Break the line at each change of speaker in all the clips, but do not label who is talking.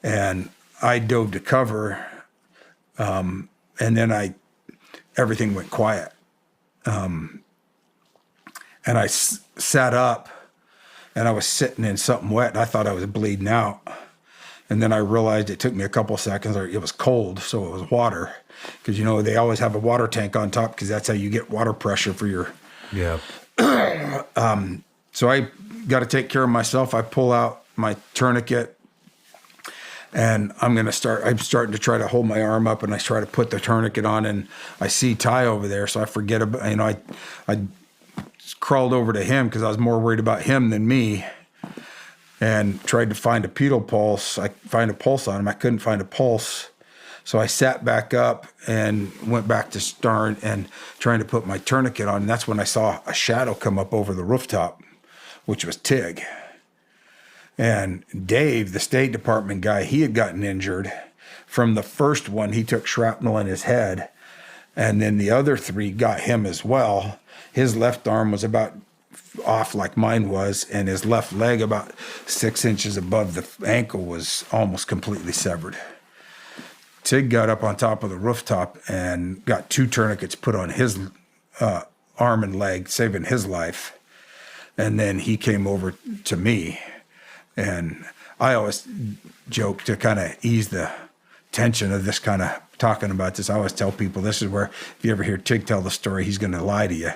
And I dove to cover, and then everything went quiet. And I sat up, and I was sitting in something wet, and I thought I was bleeding out. And then I realized it took me a couple seconds, or it was cold, so it was water. Because, they always have a water tank on top because that's how you get water pressure for your...
Yeah.
So I got to take care of myself. I pull out my tourniquet, and I'm starting to try to hold my arm up, and I try to put the tourniquet on, and I see Ty over there, so I forget about, I crawled over to him because I was more worried about him than me, and tried to find a pedal pulse. I find a pulse on him. I couldn't find a pulse. So I sat back up and went back to stern and trying to put my tourniquet on. And that's when I saw a shadow come up over the rooftop, which was Tig. And Dave, the State Department guy, he had gotten injured. From the first one, he took shrapnel in his head. And then the other 3 got him as well. His left arm was about off like mine was, and his left leg about 6 inches above the ankle was almost completely severed. Tig got up on top of the rooftop and got 2 tourniquets put on his arm and leg, saving his life. And then he came over to me. And I always joke to kind of ease the tension of this kind of talking about this. I always tell people this is where if you ever hear Tig tell the story, he's going to lie to you.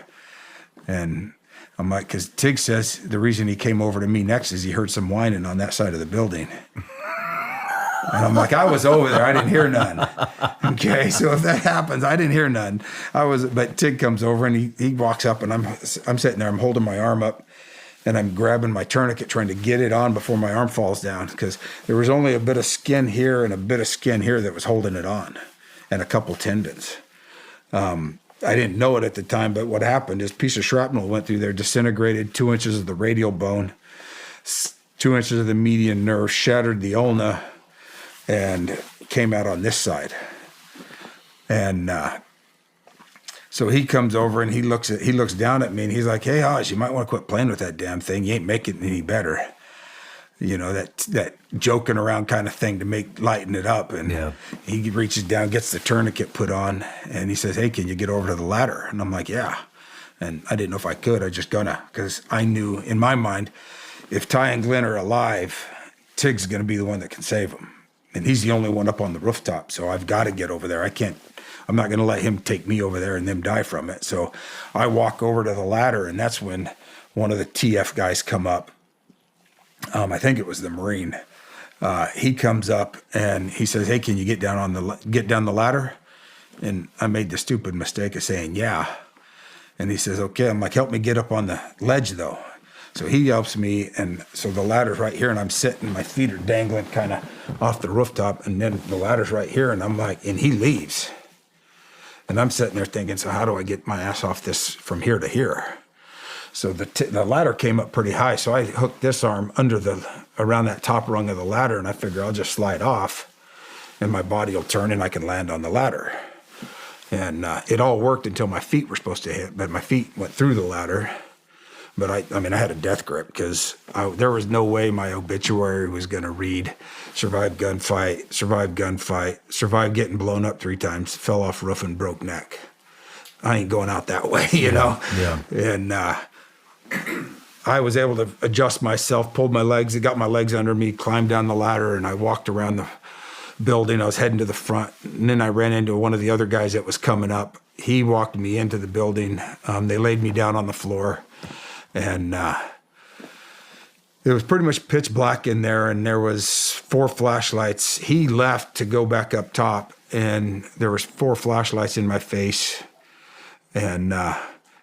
And I'm like, because Tig says the reason he came over to me next is he heard some whining on that side of the building. And I'm like, I was over there. I didn't hear none. Okay, so if that happens, I didn't hear none. But Tig comes over and he walks up, and I'm sitting there. I'm holding my arm up, and I'm grabbing my tourniquet, trying to get it on before my arm falls down, because there was only a bit of skin here and a bit of skin here that was holding it on, and a couple tendons. I didn't know it at the time, but what happened is a piece of shrapnel went through there, disintegrated 2 inches of the radial bone, 2 inches of the median nerve, shattered the ulna, and came out on this side. And so he comes over and he looks down at me, and he's like, "Hey, Oz, you might want to quit playing with that damn thing. You ain't making it any better." That joking around kind of thing to lighten it up. And he reaches down, gets the tourniquet put on, and he says, "Hey, can you get over to the ladder?" And I'm like, "Yeah." And I didn't know if I could. I just gonna, because I knew in my mind, if Ty and Glen are alive, Tig's going to be the one that can save them. And he's the only one up on the rooftop, so I've got to get over there. I'm not going to let him take me over there and them die from it. So I walk over to the ladder, and that's when one of the TF guys come up. I think it was the Marine. He comes up and he says, "Hey, can you get down the ladder?" And I made the stupid mistake of saying, "Yeah." And he says, "Okay." I'm like, "Help me get up on the ledge, though." So he helps me, and so the ladder's right here, and I'm sitting, my feet are dangling kind of off the rooftop, and then the ladder's right here, and I'm like, and he leaves. And I'm sitting there thinking, so how do I get my ass off this from here to here? So the ladder came up pretty high, so I hooked this arm around that top rung of the ladder, and I figure I'll just slide off, and my body will turn, and I can land on the ladder. And it all worked until my feet were supposed to hit, but my feet went through the ladder. But I had a death grip because there was no way my obituary was going to read survived gunfight, survived getting blown up 3 times, fell off roof and broke neck. I ain't going out that way, you know?
Yeah.
And I was able to adjust myself, pulled my legs, got my legs under me, climbed down the ladder, and I walked around the building. I was heading to the front, and then I ran into one of the other guys that was coming up. He walked me into the building. They laid me down on the floor. And it was pretty much pitch black in there, and there was 4 flashlights. He left to go back up top, and there was 4 flashlights in my face. And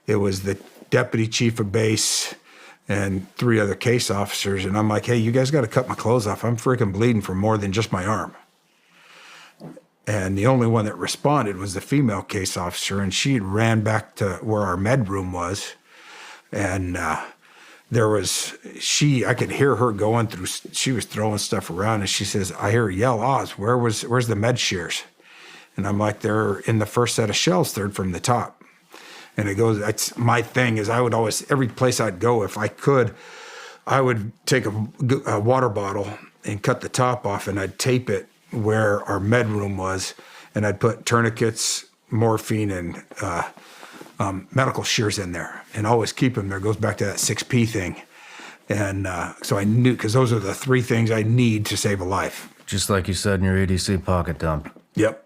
it was the deputy chief of base and 3 other case officers. And I'm like, "Hey, you guys got to cut my clothes off. I'm freaking bleeding for more than just my arm." And the only one that responded was the female case officer, and she ran back to where our med room was. And I could hear her going through, she was throwing stuff around, and she says, "I hear her yell, Oz, where's the med shears?" And I'm like, "They're in the first set of shells, 3rd from the top." And it goes, that's my thing is I would always, every place I'd go, if I could, I would take a water bottle and cut the top off, and I'd tape it where our med room was, and I'd put tourniquets, morphine, and medical shears in there, and always keep them there. It goes back to that 6P thing. And so I knew, because those are the 3 things I need to save a life.
Just like you said in your EDC pocket dump.
Yep.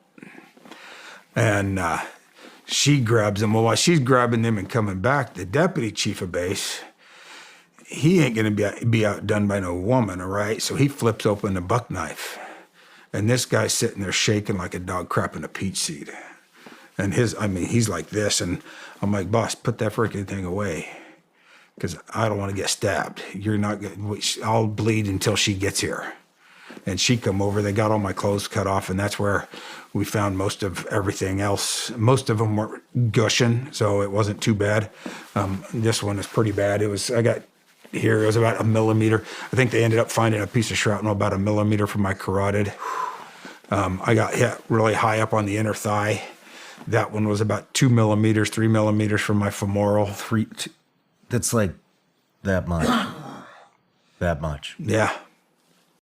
And she grabs them. Well, while she's grabbing them and coming back, the deputy chief of base, he ain't going to be outdone by no woman, all right? So he flips open the buck knife. And this guy's sitting there shaking like a dog crapping a peach seed. And he's like this. And I'm like, boss, put that freaking thing away, because I don't want to get stabbed. You're not going to, I'll bleed until she gets here. And she come over, they got all my clothes cut off, and that's where we found most of everything else. Most of them were gushing, so it wasn't too bad. This one is pretty bad. It was about 1 millimeter. I think they ended up finding a piece of shrapnel about 1 millimeter from my carotid. I got hit really high up on the inner thigh. That one was about 2 millimeters, 3 millimeters from my femoral.
That's like that much. That much.
Yeah.